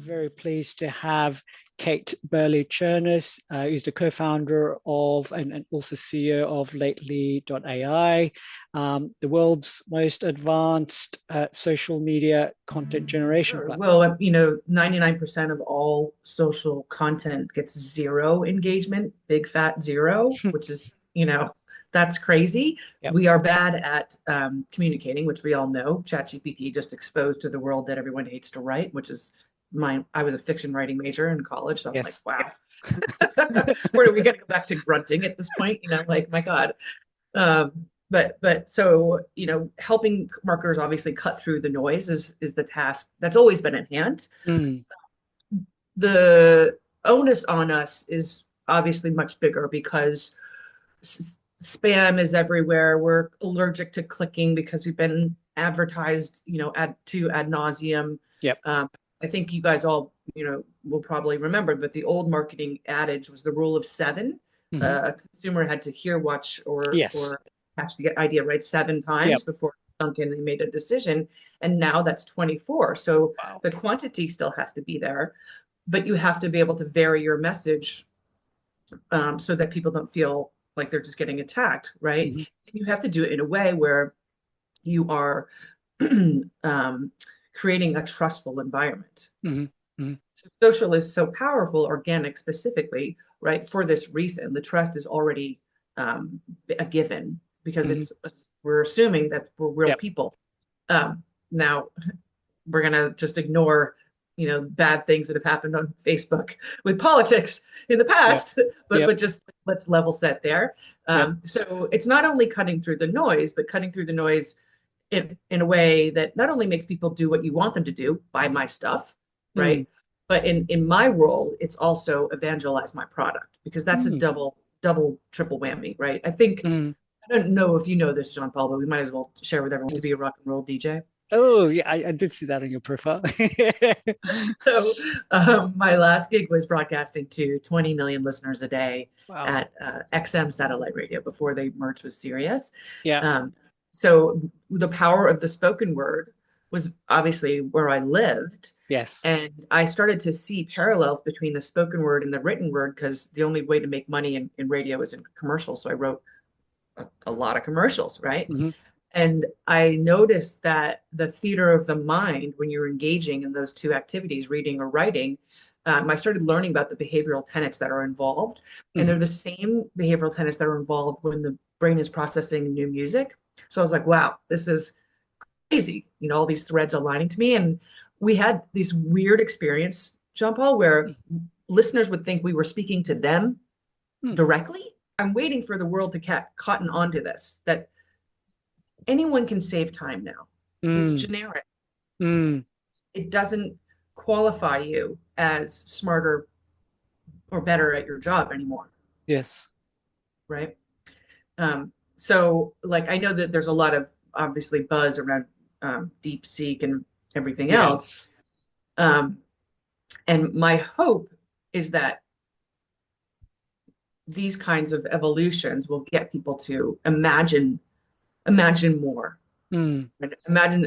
very pleased to have Kate Burley-Chernis, who's the co-founder of and also CEO of Lately.ai, the world's most advanced social media content generation Sure. platform. Well, 99% of all social content gets zero engagement, big fat zero, which is, that's crazy. Yep. We are bad at communicating, which we all know. ChatGPT just exposed to the world that everyone hates to write, which is I was a fiction writing major in college, so I'm like, Yes. wow, where are we going to go back to grunting at this point? Like, my God. But so, helping marketers obviously cut through the noise is the task that's always been at hand. Mm. The onus on us is obviously much bigger because spam is everywhere. We're allergic to clicking because we've been advertised, ad nauseum. Yep. I think you guys all, will probably remember, but the old marketing adage was the rule of seven. Mm-hmm. A consumer had to hear, watch, Yes. or catch the idea right 7 times Yep. before it sunk in and they made a decision. And now that's 24. So Wow. the quantity still has to be there, but you have to be able to vary your message so that people don't feel like they're just getting attacked, right? Mm-hmm. And you have to do it in a way where you are creating a trustful environment. Mm-hmm. Mm-hmm. So social is so powerful, organic specifically, right? For this reason, the trust is already a given because Mm-hmm. we're assuming that we're real Yep. people. Now we're gonna just ignore, bad things that have happened on Facebook with politics in the Yep. past, but Yep. just let's level set there. Yep. So it's not only cutting through the noise, but cutting through the noise in a way that not only makes people do what you want them to do, buy my stuff, Mm. right? But in my role, it's also evangelize my product because that's a Mm. double, triple whammy, right? I think Mm. I don't know if you know this, John Paul, but we might as well share with everyone to be Yes. a rock and roll DJ. Oh, yeah, I did see that on your profile. So my last gig was broadcasting to 20 million listeners a day Wow. at XM satellite radio before they merged with Sirius. Yeah. Um, so the power of the spoken word was obviously where I lived. Yes. And I started to see parallels between the spoken word and the written word because the only way to make money in radio is in commercials. So I wrote a lot of commercials, right? Mm-hmm. And I noticed that the theater of the mind, when you're engaging in those two activities, reading or writing, I started learning about the behavioral tenets that are involved. And Mm-hmm. they're the same behavioral tenets that are involved when the brain is processing new music. So I was like, wow, this is crazy. All these threads aligning to me. And we had this weird experience, Jean Paul, where listeners would think we were speaking to them Mm. directly. I'm waiting for the world to cotton onto this, that anyone can save time now. It's Mm. generic. Mm. It doesn't qualify you as smarter or better at your job anymore, Yes. right? So, like, I know that there's a lot of obviously buzz around deep seek and everything else. Yes. Um, and my hope is that these kinds of evolutions will get people to imagine more, Mm.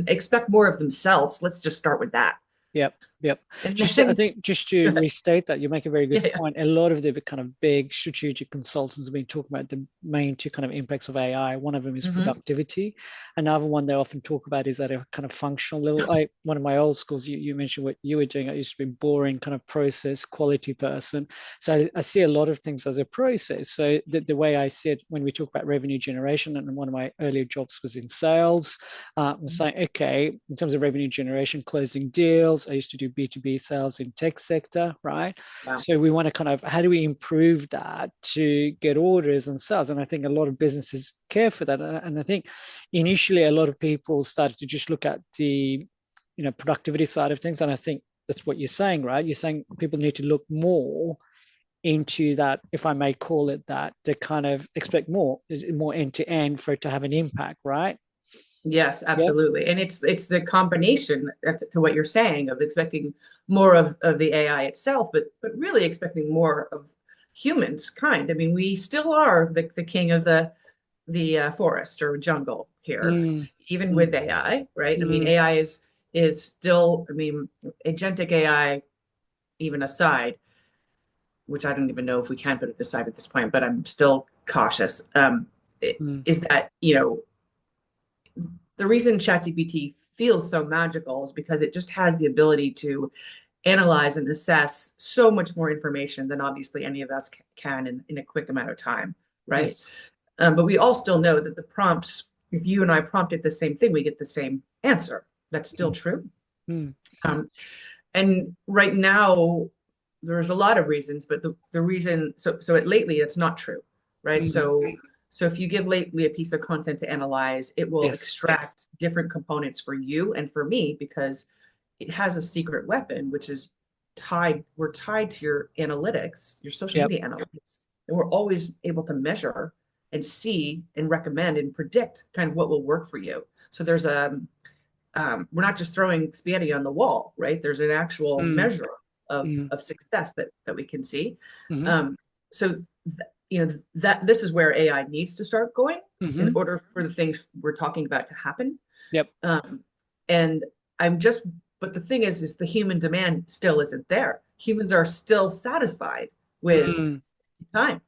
expect more of themselves. Let's just start with that. Yep. Yep. And I then, think just to restate that, you make a very good yeah, point. A lot of the kind of big strategic consultants have been talking about the main two kind of impacts of AI. One of them is mm-hmm. productivity. Another one they often talk about is at a kind of functional level. One of my old schools, you mentioned what you were doing. I used to be boring kind of process quality person. So I see a lot of things as a process. So the way I see it when we talk about revenue generation, and one of my earlier jobs was in sales, I'm saying, okay, in terms of revenue generation, closing deals, I used to do B2B sales in tech sector, right? Wow. So we want to kind of, how do we improve that to get orders and sales? And I think a lot of businesses care for that. And I think initially a lot of people started to just look at the, productivity side of things. And I think that's what you're saying, right? You're saying people need to look more into that, if I may call it that, to kind of expect more end to end for it to have an impact, right? Yes, Yep. absolutely. And it's the combination to what you're saying of expecting more of the AI itself, but really expecting more of humans kind. I mean, we still are the king of the forest or jungle here, Mm, even mm, with AI, right? I mean, mm, AI is still, I mean, agentic AI. even aside, which I don't even know if we can put it aside at this point, but I'm still cautious, Mm. is that, the reason ChatGPT feels so magical is because it just has the ability to analyze and assess so much more information than obviously any of us can in a quick amount of time, right? Yes. But we all still know that the prompts, if you and I prompted the same thing, we get the same answer. That's still Mm. true. Mm. Um, and right now, there's a lot of reasons, but the reason, so lately, it's not true, right? Mm. So if you give lately a piece of content to analyze, it will Yes. extract different components for you and for me because it has a secret weapon, which is we're tied to your analytics, your social Yep. media analytics, and we're always able to measure and see and recommend and predict kind of what will work for you. So there's we're not just throwing spaghetti on the wall, right? There's an actual Mm. measure of Mm. success that we can see. Mm-hmm. So that this is where AI needs to start going in Mm-hmm. order for the things we're talking about to happen. Yep. Um, and I'm just, but the thing is the human demand still isn't there. Humans are still satisfied with Mm. time,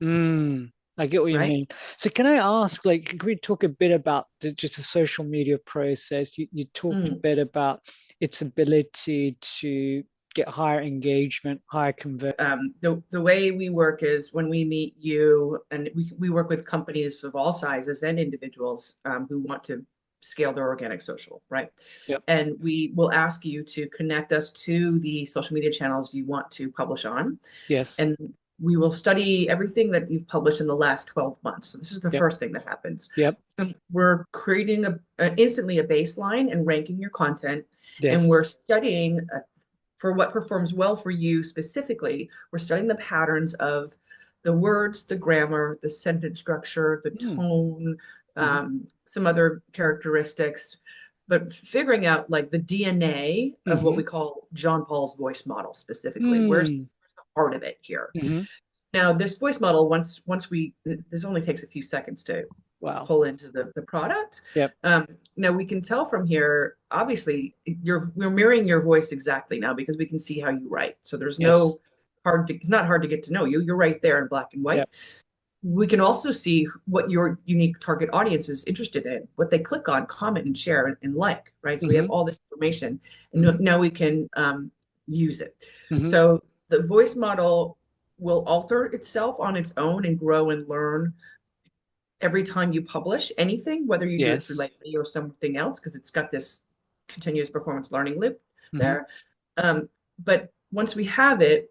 Mm. I get what you right? mean. So can I ask, like, can we talk a bit about just the social media process? You talked a Mm. bit about its ability to get higher engagement, higher conversion. The way we work is when we meet you, and we work with companies of all sizes and individuals who want to scale their organic social, right? Yep. And we will ask you to connect us to the social media channels you want to publish on. Yes. And we will study everything that you've published in the last 12 months. So this is the Yep. first thing that happens. Yep. So we're creating instantly a baseline and ranking your content. And Yes. we're studying for what performs well for you specifically. We're studying the patterns of the words, the grammar, the sentence structure, the Mm. tone, Mm-hmm. some other characteristics, but figuring out like the DNA of what Mm-hmm. we call John Paul's voice model specifically. Where's Mm. the heart of it here? Mm-hmm. Now, this voice model, once we, this only takes a few seconds to Wow. pull into the product. Yep. Now we can tell from here, obviously, we're mirroring your voice exactly now because we can see how you write. So there's Yes. no it's not hard to get to know you. You're right there in black and white. Yep. We can also see what your unique target audience is interested in, what they click on, comment, and share and like, right? So we have Mm-hmm. all this information, and Mm-hmm. now we can use it. Mm-hmm. So the voice model will alter itself on its own and grow and learn every time you publish anything, whether you do it through Yes. like me or something else, because it's got this continuous performance learning loop Mm-hmm. there. But once we have it,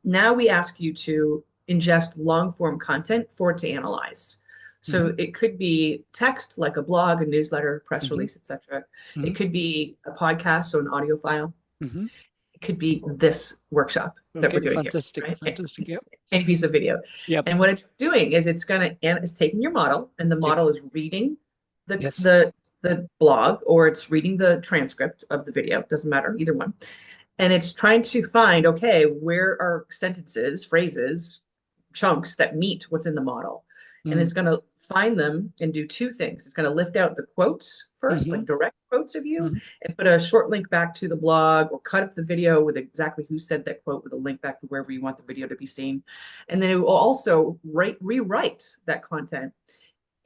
now we ask you to ingest long form content for it to analyze. Mm-hmm. So it could be text like a blog, a newsletter, press Mm-hmm. release, etc. Mm-hmm. It could be a podcast, so an audio file. Mm-hmm. It could be this workshop that we're Okay. doing here, Fantastic. right? Fantastic. Yep. Any piece of video. Yep. And what it's doing is it's taking your model, and the Yep. model is reading the Yes. the the blog, or it's reading the transcript of the video, doesn't matter, either one. And it's trying to find, okay, where are sentences, phrases, chunks that meet what's in the model. And Mm. it's going to find them and do two things. It's going to lift out the quotes first, Mm-hmm. like direct quotes of you, Mm-hmm. and put a short link back to the blog, or cut up the video with exactly who said that quote with a link back to wherever you want the video to be seen. And then it will also rewrite that content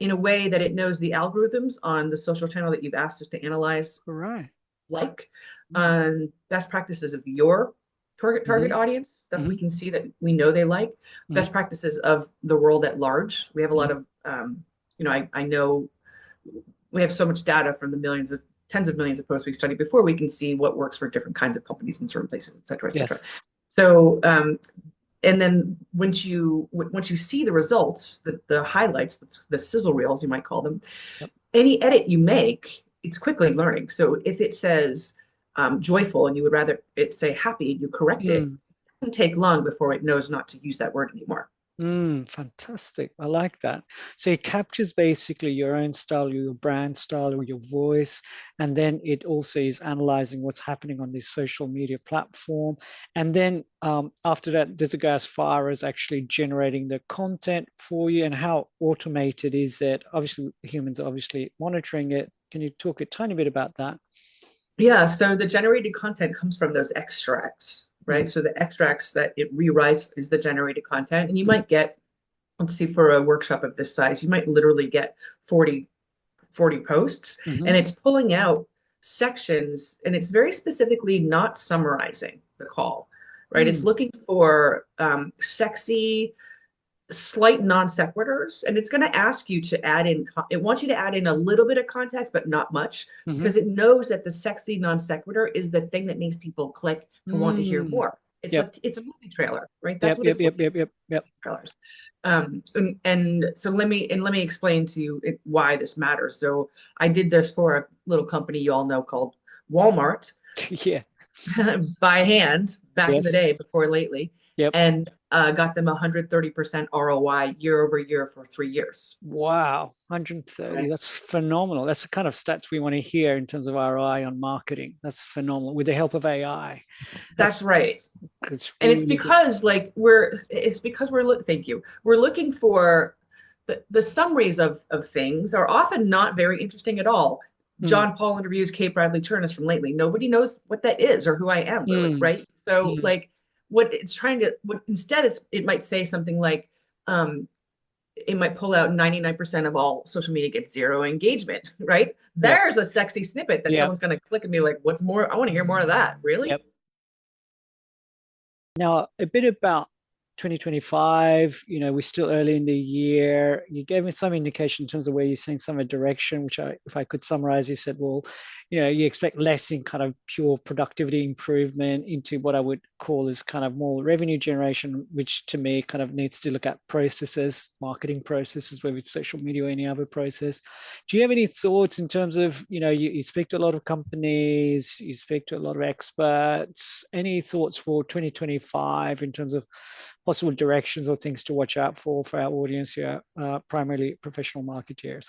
in a way that it knows the algorithms on the social channel that you've asked us to analyze, All right. like Mm. best practices of your target Mm-hmm. audience, stuff we Mm-hmm. can see that we know they like, Mm-hmm. best practices of the world at large. We have a lot Mm-hmm. of I know we have so much data from the tens of millions of posts we've studied before. We can see what works for different kinds of companies in certain places, et cetera, et cetera. Yes. So and then once you see the results, the highlights, the sizzle reels, you might call them, Yep. any edit you make, it's quickly learning. So if it says joyful and you would rather it say happy, and you correct it, Mm. it doesn't take long before it knows not to use that word anymore. Mm, fantastic. I like that. So it captures basically your own style, your brand style, or your voice, and then it also is analyzing what's happening on this social media platform. And then after that, does it go as far as actually generating the content for you? And how automated is it? Obviously, humans are obviously monitoring it. Can you talk a tiny bit about that? Yeah, so the generated content comes from those extracts. right? So the extracts that it rewrites is the generated content. And you might get, let's see, for a workshop of this size, you might literally get 40 posts, Mm-hmm. and it's pulling out sections, and it's very specifically not summarizing the call, right? It's Mm. looking for sexy, slight non sequiturs, and it's going to ask you to add in, it wants you to add in a little bit of context, but not much, Mm-hmm. because it knows that the sexy non sequitur is the thing that makes people click to want to hear Mm. more. Yep. It's a movie trailer, right? That's Yep. what Yep. it's Yep. looking Yep. Yep. Yep. for, trailers. And so let me explain to you why this matters. So I did this for a little company you all know called Walmart, Yeah. by hand back in the Yes. day before lately, Yep. and got them 130% ROI year over year for 3 years. Wow. 130. Right. That's phenomenal. That's the kind of stats we want to hear in terms of ROI on marketing. That's phenomenal with the help of AI. That's That's right. it's And it's really good. because like thank you. We're looking for the summaries of things are often not very interesting at all. Mm, John Paul interviews Kate Bradley Chernus from lately. Nobody knows what that is or who I am really, mm, right? So mm. like what instead it might say something like um it might pull out 99% of all social media gets zero engagement, right? Yep. There's a sexy snippet that Yep. someone's going to click and be like, what's more? I want to hear more of that. Really? Yep. Now, a bit about 2025, we're still early in the year. You gave me some indication in terms of where you're seeing some of the direction, which if I could summarize, you said, well, you expect less in kind of pure productivity improvement into what I would call as kind of more revenue generation, which to me kind of needs to look at processes, marketing processes, whether it's social media or any other process. Do you have any thoughts in terms of, you speak to a lot of companies, you speak to a lot of experts, any thoughts for 2025 in terms of possible directions or things to watch out for our audience here, primarily professional marketeers?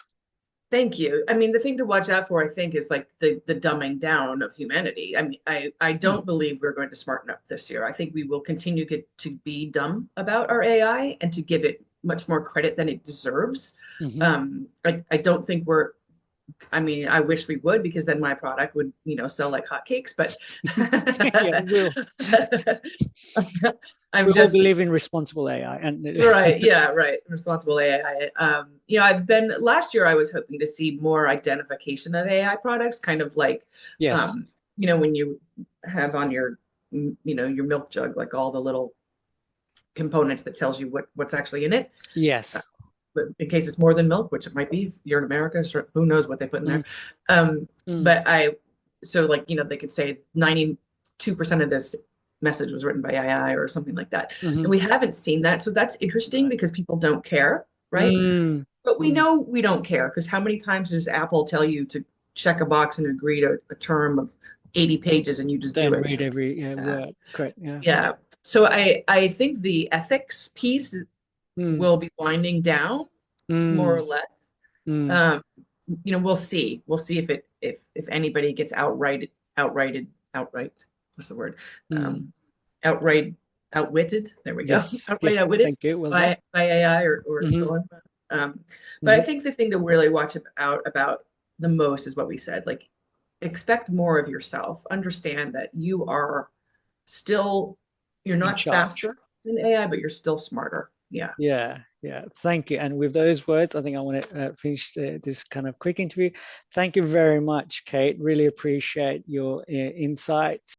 Thank you. I mean, the thing to watch out for, I think, is like the dumbing down of humanity. I mean, I Hmm. don't believe we're going to smarten up this year. I think we will continue to be dumb about our AI and to give it much more credit than it deserves. Mm-hmm. I don't think we're I mean, I wish we would because then my product would, sell like hotcakes, but Yeah, we I'm all just believe in responsible AI, and right. Yeah, right. Responsible AI. I've been last year I was hoping to see more identification of AI products, kind of like, yes, um, when you have on your milk jug, like all the little components that tells you what's actually in it. yes. But in case it's more than milk, which it might be, if you're in America, sure, who knows what they put in Mm, there. Um, mm, but so like, they could say 92% of this message was written by AI or something like that. mm-hmm. And we haven't seen that. So that's interesting Right. because people don't care, right? Mm, But we mm. know we don't care because how many times does Apple tell you to check a box and agree to a term of 80 pages and you just do Don't it? read every Uh, word. Correct. Yeah. yeah. So I think the ethics piece Mm, will be winding down more or mm, less. mm. Um, we'll see. We'll see if anybody gets outright. What's the word? Mm. Outright outwitted. There we go. Yes. Outright Yes. outwitted Thank you. Well done. by AI or Hmm. so on. Um, but I Hmm. think the thing to really watch out about the most is what we said. Like, expect more of yourself. Understand that still you're In not charge. faster than AI, but you're still smarter. Yeah. Yeah, yeah. Thank you. And with those words, I think I want to finish this kind of quick interview. Thank you very much, Kate. Really appreciate your insights.